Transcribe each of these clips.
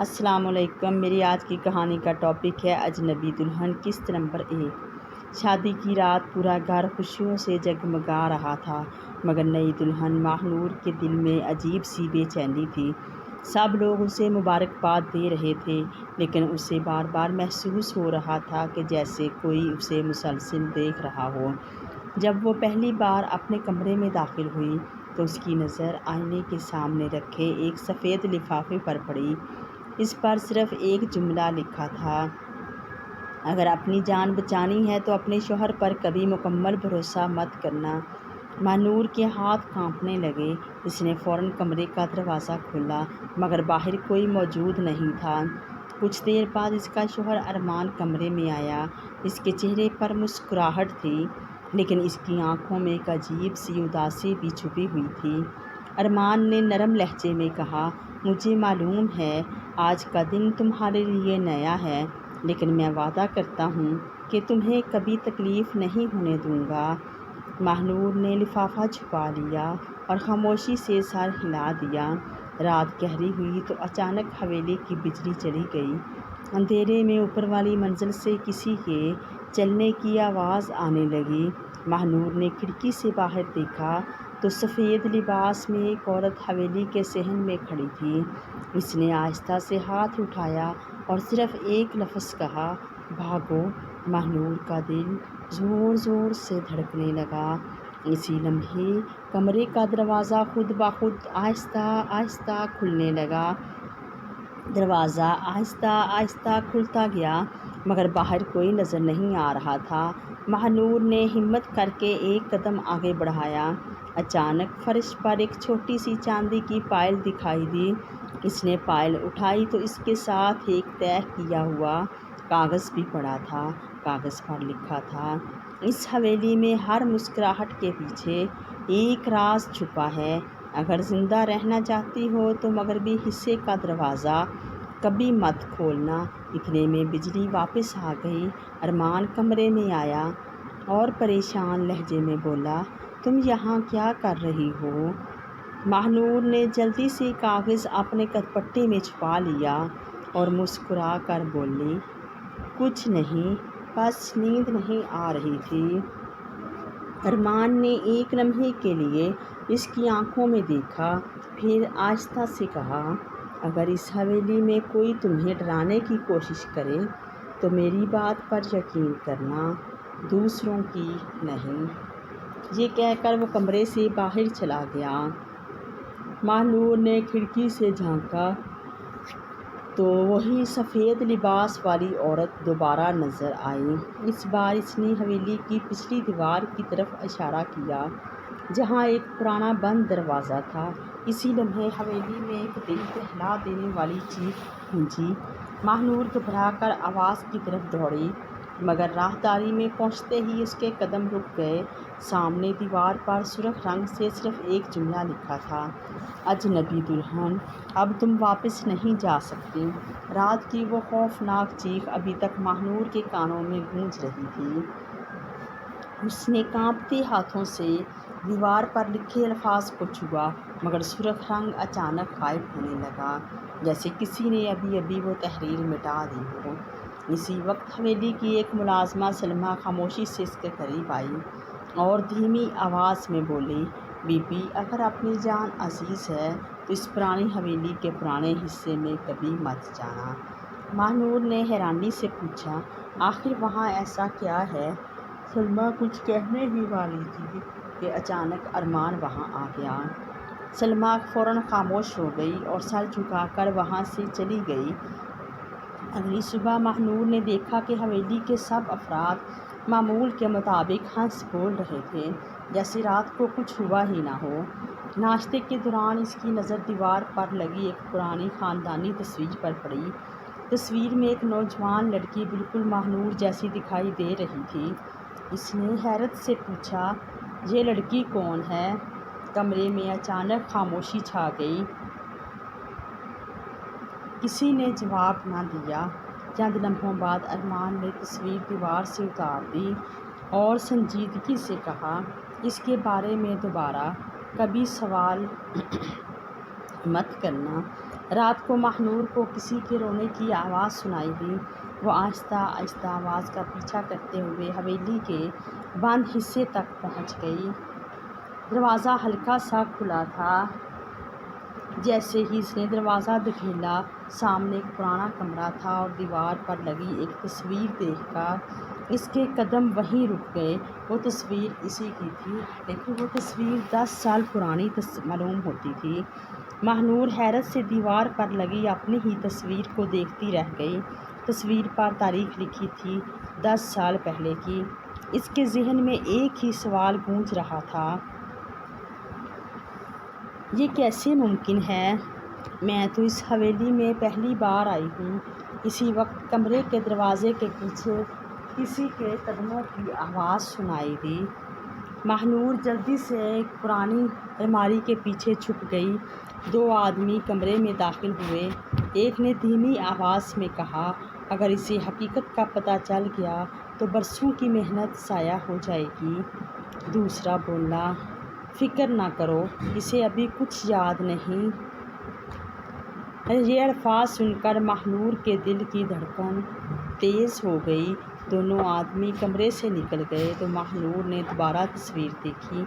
السلام علیکم۔ میری آج کی کہانی کا ٹاپک ہے اجنبی دلہن۔ قسط نمبر 1۔ شادی کی رات پورا گھر خوشیوں سے جگمگا رہا تھا، مگر نئی دلہن ماہنور کے دل میں عجیب سی بے چینی تھی۔ سب لوگ اسے مبارکباد دے رہے تھے، لیکن اسے بار بار محسوس ہو رہا تھا کہ جیسے کوئی اسے مسلسل دیکھ رہا ہو۔ جب وہ پہلی بار اپنے کمرے میں داخل ہوئی تو اس کی نظر آئینے کے سامنے رکھے ایک سفید لفافے پر پڑی۔ اس پر صرف ایک جملہ لکھا تھا، اگر اپنی جان بچانی ہے تو اپنے شوہر پر کبھی مکمل بھروسہ مت کرنا۔ ماہنور کے ہاتھ کانپنے لگے۔ اس نے فوراً کمرے کا دروازہ کھولا، مگر باہر کوئی موجود نہیں تھا۔ کچھ دیر بعد اس کا شوہر ارمان کمرے میں آیا۔ اس کے چہرے پر مسکراہٹ تھی، لیکن اس کی آنکھوں میں ایک عجیب سی اداسی بھی چھپی ہوئی تھی۔ ارمان نے نرم لہجے میں کہا، مجھے معلوم ہے آج کا دن تمہارے لیے نیا ہے، لیکن میں وعدہ کرتا ہوں کہ تمہیں کبھی تکلیف نہیں ہونے دوں گا۔ ماہنور نے لفافہ چھپا لیا اور خاموشی سے سر ہلا دیا۔ رات گہری ہوئی تو اچانک حویلی کی بجلی چلی گئی۔ اندھیرے میں اوپر والی منزل سے کسی کے چلنے کی آواز آنے لگی۔ ماہنور نے کھڑکی سے باہر دیکھا تو سفید لباس میں ایک عورت حویلی کے صحن میں کھڑی تھی۔ اس نے آہستہ سے ہاتھ اٹھایا اور صرف ایک لفظ کہا، بھاگو۔ ماہنور کا دل زور زور سے دھڑکنے لگا۔ اسی لمحے کمرے کا دروازہ خود بخود آہستہ آہستہ کھلنے لگا۔ دروازہ آہستہ آہستہ کھلتا گیا، مگر باہر کوئی نظر نہیں آ رہا تھا۔ ماہنور نے ہمت کر کے ایک قدم آگے بڑھایا۔ اچانک فرش پر ایک چھوٹی سی چاندی کی پائل دکھائی دی۔ اس نے پائل اٹھائی تو اس کے ساتھ ایک طے کیا ہوا کاغذ بھی پڑا تھا۔ کاغذ پر لکھا تھا، اس حویلی میں ہر مسکراہٹ کے پیچھے ایک راز چھپا ہے۔ اگر زندہ رہنا چاہتی ہو تو مغربی حصے کا دروازہ کبھی مت کھولنا۔ اتنے میں بجلی واپس آ گئی۔ ارمان کمرے میں آیا اور پریشان لہجے میں بولا، تم یہاں کیا کر رہی ہو؟ ماہنور نے جلدی سے کاغذ اپنے کدپٹے میں چھپا لیا اور مسکرا کر بولی، کچھ نہیں، بس نیند نہیں آ رہی تھی۔ ارمان نے ایک لمحے کے لیے اس کی آنکھوں میں دیکھا، پھر آہستہ سے کہا، اگر اس حویلی میں کوئی تمہیں ڈرانے کی کوشش کرے تو میری بات پر یقین کرنا، دوسروں کی نہیں۔ یہ کہہ کر وہ کمرے سے باہر چلا گیا۔ ماہنور نے کھڑکی سے جھانکا تو وہی سفید لباس والی عورت دوبارہ نظر آئی۔ اس بار اس نے حویلی کی پچھلی دیوار کی طرف اشارہ کیا، جہاں ایک پرانا بند دروازہ تھا۔ اسی لمحے حویلی میں ایک دل دہلا دینے والی چیخ گونجی۔ ماہنور گھبرا کر آواز کی طرف دوڑی، مگر راہداری میں پہنچتے ہی اس کے قدم رک گئے۔ سامنے دیوار پر سرخ رنگ سے صرف ایک جملہ لکھا تھا، اجنبی دلہن، اب تم واپس نہیں جا سکتی۔ رات کی وہ خوفناک چیخ ابھی تک ماہنور کے کانوں میں گونج رہی تھی۔ اس نے کانپتے ہاتھوں سے دیوار پر لکھے الفاظ کو چھوا، مگر سرخ رنگ اچانک غائب ہونے لگا، جیسے کسی نے ابھی ابھی وہ تحریر مٹا دی ہو۔ اسی وقت حویلی کی ایک ملازمہ سلمیٰ خاموشی سے اس کے قریب آئی اور دھیمی آواز میں بولی، بی بی، اگر اپنی جان عزیز ہے تو اس پرانی حویلی کے پرانے حصے میں کبھی مت جانا۔ ماہنور نے حیرانی سے پوچھا، آخر وہاں ایسا کیا ہے؟ سلمیٰ کچھ کہنے ہی والی تھی کہ اچانک ارمان وہاں آ گیا۔ سلمیٰ فوراً خاموش ہو گئی اور سر جھکا کر وہاں سے چلی گئی۔ اگلی صبح ماہنور نے دیکھا کہ حویلی کے سب افراد معمول کے مطابق ہنس بول رہے تھے، جیسے رات کو کچھ ہوا ہی نہ ہو۔ ناشتے کے دوران اس کی نظر دیوار پر لگی ایک پرانی خاندانی تصویر پر پڑی۔ تصویر میں ایک نوجوان لڑکی بالکل ماہنور جیسی دکھائی دے رہی تھی۔ اس نے حیرت سے پوچھا، یہ لڑکی کون ہے؟ کمرے میں اچانک خاموشی چھا گئی۔ کسی نے جواب نہ دیا۔ چند لمحوں بعد ارمان نے تصویر دیوار سے اتار دی اور سنجیدگی سے کہا، اس کے بارے میں دوبارہ کبھی سوال مت کرنا۔ رات کو ماہنور کو کسی کے رونے کی آواز سنائی دی۔ وہ آہستہ آہستہ آواز کا پیچھا کرتے ہوئے حویلی کے بند حصے تک پہنچ گئی۔ دروازہ ہلکا سا کھلا تھا۔ جیسے ہی اس نے دروازہ دھکیلا، سامنے ایک پرانا کمرہ تھا اور دیوار پر لگی ایک تصویر دیکھ کر اس کے قدم وہیں رک گئے۔ وہ تصویر اسی کی تھی، لیکن وہ تصویر 10 سال پرانی معلوم ہوتی تھی۔ ماہنور حیرت سے دیوار پر لگی اپنی ہی تصویر کو دیکھتی رہ گئی۔ تصویر پر تاریخ لکھی تھی 10 سال پہلے کی۔ اس کے ذہن میں ایک ہی سوال گونج رہا تھا، یہ کیسے ممکن ہے؟ میں تو اس حویلی میں پہلی بار آئی ہوں۔ اسی وقت کمرے کے دروازے کے پیچھے کسی کے قدموں کی آواز سنائی دی۔ ماہنور جلدی سے ایک پرانی الماری کے پیچھے چھپ گئی۔ 2 آدمی کمرے میں داخل ہوئے۔ ایک نے دھیمی آواز میں کہا، اگر اسے حقیقت کا پتہ چل گیا تو برسوں کی محنت ضائع ہو جائے گی۔ دوسرا بولا، فکر نہ کرو، اسے ابھی کچھ یاد نہیں۔ یہ الفاظ سن کر ماہنور کے دل کی دھڑکن تیز ہو گئی۔ دونوں آدمی کمرے سے نکل گئے تو ماہنور نے دوبارہ تصویر دیکھی۔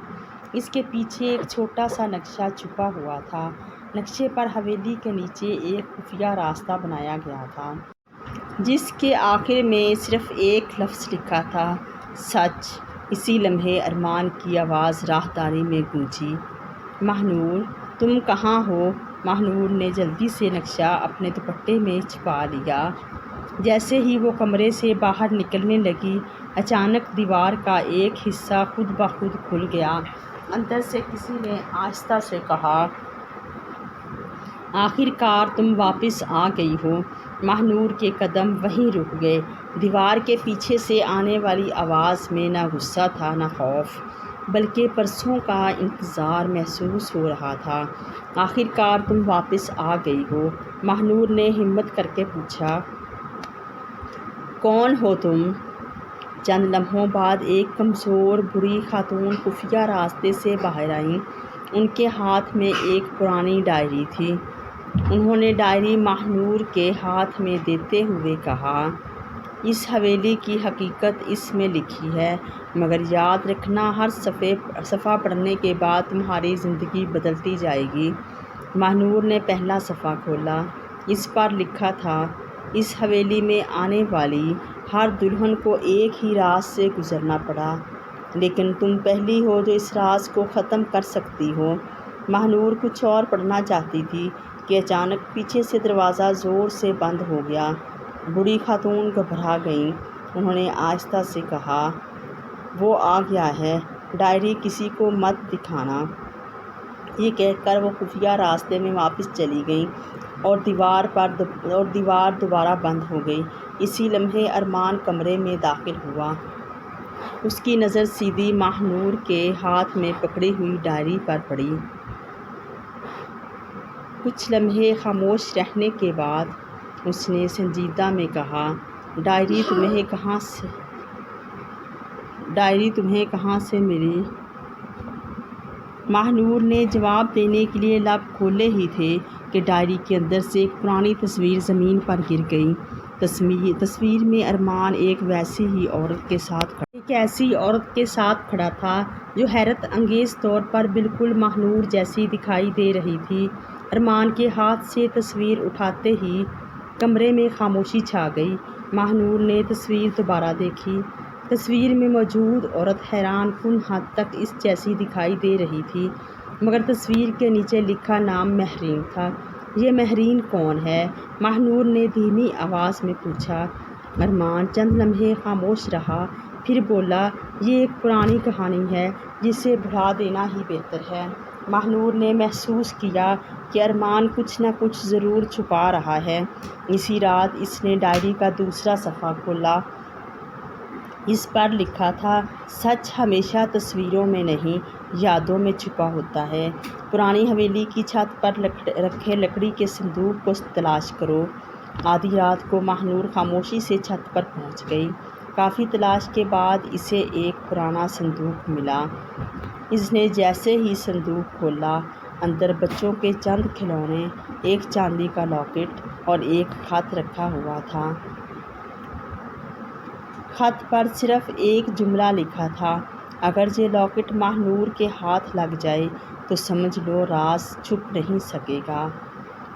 اس کے پیچھے ایک چھوٹا سا نقشہ چھپا ہوا تھا۔ نقشے پر حویلی کے نیچے ایک خفیہ راستہ بنایا گیا تھا، جس کے آخر میں صرف ایک لفظ لکھا تھا، سچ۔ اسی لمحے ارمان کی آواز راہداری میں گونجی، ماہنور، تم کہاں ہو؟ ماہنور نے جلدی سے نقشہ اپنے دوپٹے میں چھپا لیا۔ جیسے ہی وہ کمرے سے باہر نکلنے لگی، اچانک دیوار کا ایک حصہ خود بخود کھل گیا۔ اندر سے کسی نے آہستہ سے کہا، آخر کار تم واپس آ گئی ہو۔ ماہنور کے قدم وہیں رک گئے۔ دیوار کے پیچھے سے آنے والی آواز میں نہ غصہ تھا نہ خوف، بلکہ برسوں کا انتظار محسوس ہو رہا تھا۔ آخر کار تم واپس آ گئی ہو، ماہنور نے ہمت کر کے پوچھا۔ کون ہو تم؟ چند لمحوں بعد ایک کمزور بوڑھی خاتون خفیہ راستے سے باہر آئیں۔ ان کے ہاتھ میں ایک پرانی ڈائری تھی۔ انہوں نے ڈائری ماہنور کے ہاتھ میں دیتے ہوئے کہا، اس حویلی کی حقیقت اس میں لکھی ہے، مگر یاد رکھنا ہر صفحہ پڑھنے کے بعد تمہاری زندگی بدلتی جائے گی۔ ماہنور نے پہلا صفحہ کھولا۔ اس پر لکھا تھا، اس حویلی میں آنے والی ہر دلہن کو ایک ہی راز سے گزرنا پڑا، لیکن تم پہلی ہو جو اس راز کو ختم کر سکتی ہو۔ ماہنور کچھ اور پڑھنا چاہتی تھی کہ اچانک پیچھے سے دروازہ زور سے بند ہو گیا۔ بوڑھی خاتون گھبرا گئیں۔ انہوں نے آہستہ سے کہا، وہ آ گیا ہے، ڈائری کسی کو مت دکھانا۔ یہ کہہ کر وہ خفیہ راستے میں واپس چلی گئیں اور دیوار دوبارہ بند ہو گئی۔ اسی لمحے ارمان کمرے میں داخل ہوا۔ اس کی نظر سیدھی ماہنور کے ہاتھ میں پکڑی ہوئی ڈائری پر پڑی۔ کچھ لمحے خاموش رہنے کے بعد اس نے سنجیدہ میں کہا، ڈائری تمہیں کہاں سے ملی؟ ماہنور نے جواب دینے کے لیے لب کھولے ہی تھے کہ ڈائری کے اندر سے ایک پرانی تصویر زمین پر گر گئی۔ تصویر میں ارمان ایک ایسی عورت کے ساتھ کھڑا تھا جو حیرت انگیز طور پر بالکل ماہنور جیسی دکھائی دے رہی تھی۔ ارمان کے ہاتھ سے تصویر اٹھاتے ہی کمرے میں خاموشی چھا گئی۔ ماہنور نے تصویر دوبارہ دیکھی۔ تصویر میں موجود عورت حیران کن حد تک اس جیسی دکھائی دے رہی تھی، مگر تصویر کے نیچے لکھا نام مہرین تھا۔ یہ مہرین کون ہے؟ ماہنور نے دھیمی آواز میں پوچھا۔ ارمان چند لمحے خاموش رہا، پھر بولا، یہ ایک پرانی کہانی ہے جسے بھلا دینا ہی بہتر ہے۔ ماہنور نے محسوس کیا کہ ارمان کچھ نہ کچھ ضرور چھپا رہا ہے۔ اسی رات اس نے ڈائری کا دوسرا صفحہ کھولا۔ اس پر لکھا تھا، سچ ہمیشہ تصویروں میں نہیں، یادوں میں چھپا ہوتا ہے۔ پرانی حویلی کی چھت پر رکھے لکڑی کے صندوق کو تلاش کرو۔ آدھی رات کو ماہنور خاموشی سے چھت پر پہنچ گئی۔ کافی تلاش کے بعد اسے ایک پرانا صندوق ملا۔ اس نے جیسے ہی صندوق کھولا، اندر بچوں کے چند کھلونے، ایک چاندی کا لاکٹ اور ایک خط رکھا ہوا تھا۔ خط پر صرف ایک جملہ لکھا تھا، اگر یہ لاکٹ ماہ نور کے ہاتھ لگ جائے تو سمجھ لو راز چھپ نہیں سکے گا۔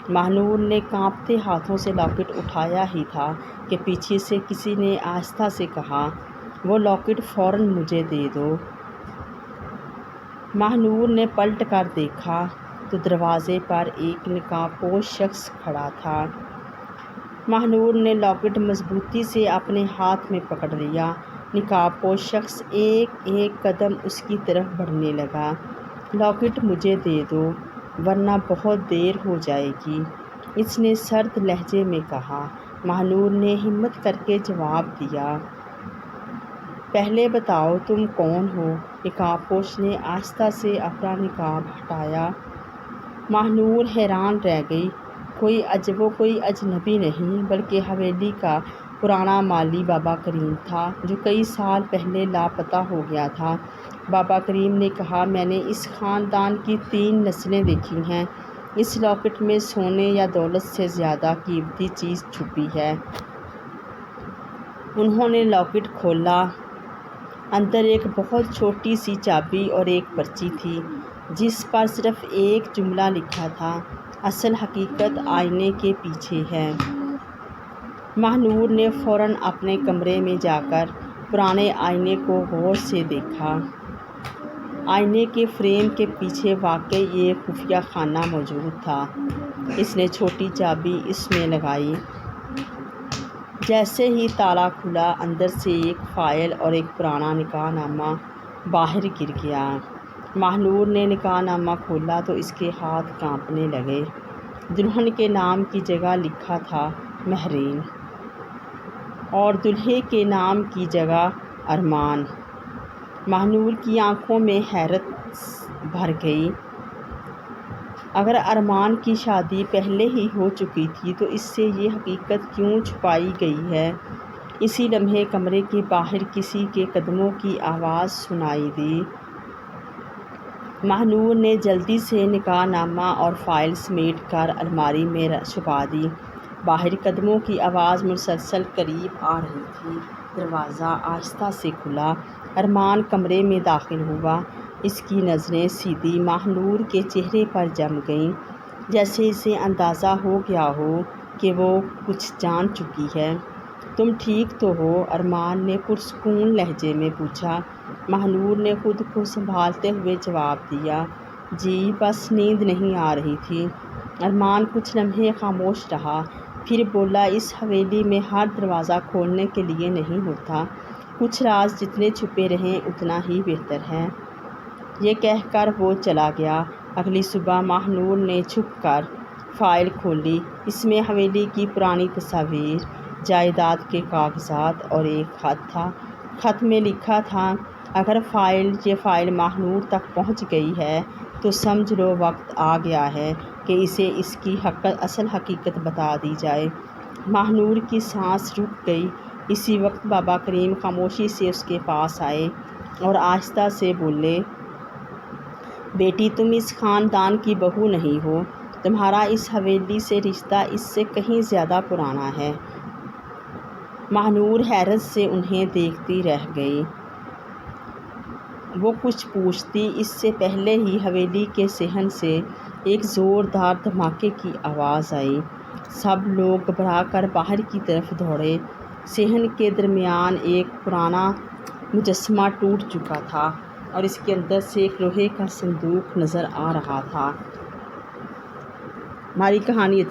ماہ نور نے کانپتے ہاتھوں سے لاکٹ اٹھایا ہی تھا کہ پیچھے سے کسی نے آہستہ سے کہا، وہ لاکٹ فوراً مجھے دے دو۔ ماہ نور نے پلٹ کر دیکھا تو دروازے پر ایک نقاب پوش شخص کھڑا تھا۔ ماہ نور نے لاکٹ مضبوطی سے اپنے ہاتھ میں پکڑ لیا۔ نقاب پوش شخص ایک ایک قدم اس کی طرف بڑھنے لگا۔ لاکٹ مجھے دے دو ورنہ بہت دیر ہو جائے گی، اس نے سرد لہجے میں کہا۔ ماہ نور نے ہمت کر کے جواب دیا، پہلے بتاؤ تم کون ہو؟ نقاب پوش نے آہستہ سے اپنا نقاب ہٹایا۔ ماہ نور حیران رہ گئی۔ کوئی اجنبی نہیں بلکہ حویلی کا پرانا مالی بابا کریم تھا، جو کئی سال پہلے لاپتہ ہو گیا تھا۔ بابا کریم نے کہا، میں نے اس خاندان کی 3 نسلیں دیکھی ہیں، اس لاکٹ میں سونے یا دولت سے زیادہ قیمتی چیز چھپی ہے۔ انہوں نے لاکٹ کھولا۔ اندر ایک بہت چھوٹی سی چابی اور ایک پرچی تھی جس پر صرف ایک جملہ لکھا تھا، اصل حقیقت آئینے کے پیچھے ہے۔ ماہ نور نے فوراً اپنے کمرے میں جا کر پرانے آئینے کو غور سے دیکھا۔ آئینے کے فریم کے پیچھے واقعی ایک خفیہ خانہ موجود تھا۔ اس نے چھوٹی چابی اس میں لگائی۔ جیسے ہی تالا کھلا، اندر سے ایک فائل اور ایک پرانا نکاح نامہ باہر گر گیا۔ ماہ نور نے نکاح نامہ کھولا تو اس کے ہاتھ کانپنے لگے۔ دلہن کے نام کی جگہ لکھا تھا مہرین اور دولہے کے نام کی جگہ ارمان۔ ماہ نور کی آنکھوں میں حیرت بھر گئی۔ اگر ارمان کی شادی پہلے ہی ہو چکی تھی تو اس سے یہ حقیقت کیوں چھپائی گئی ہے؟ اسی لمحے کمرے کے باہر کسی کے قدموں کی آواز سنائی دی۔ ماہ نور نے جلدی سے نکاح نامہ اور فائل سمیٹ کر الماری میں چھپا دی۔ باہر قدموں کی آواز مسلسل قریب آ رہی تھی۔ دروازہ آہستہ سے کھلا۔ ارمان کمرے میں داخل ہوا۔ اس کی نظریں سیدھی ماہ نور کے چہرے پر جم گئیں، جیسے اسے اندازہ ہو گیا ہو کہ وہ کچھ جان چکی ہے۔ تم ٹھیک تو ہو؟ ارمان نے پرسکون لہجے میں پوچھا۔ ماہ نور نے خود کو سنبھالتے ہوئے جواب دیا، جی بس نیند نہیں آ رہی تھی۔ ارمان کچھ لمحے خاموش رہا، پھر بولا، اس حویلی میں ہر دروازہ کھولنے کے لیے نہیں ہوتا، کچھ راز جتنے چھپے رہیں اتنا ہی بہتر ہے۔ یہ کہہ کر وہ چلا گیا۔ اگلی صبح ماہ نور نے چھپ کر فائل کھولی۔ اس میں حویلی کی پرانی تصاویر، جائیداد کے کاغذات اور ایک خط تھا۔ خط میں لکھا تھا، اگر یہ فائل ماہ نور تک پہنچ گئی ہے تو سمجھ لو وقت آ گیا ہے کہ اسے اس کی اصل حقیقت بتا دی جائے۔ ماہ نور کی سانس رک گئی۔ اسی وقت بابا کریم خاموشی سے اس کے پاس آئے اور آہستہ سے بولے، بیٹی تم اس خاندان کی بہو نہیں ہو، تمہارا اس حویلی سے رشتہ اس سے کہیں زیادہ پرانا ہے۔ ماہ نور حیرت سے انہیں دیکھتی رہ گئی۔ وہ کچھ پوچھتی اس سے پہلے ہی حویلی کے صحن سے ایک زوردار دھماکے کی آواز آئی۔ سب لوگ گھبرا کر باہر کی طرف دوڑے۔ صحن کے درمیان ایک پرانا مجسمہ ٹوٹ چکا تھا اور اس کے اندر سے ایک لوہے کا صندوق نظر آ رہا تھا۔ ہماری کہانی اچھی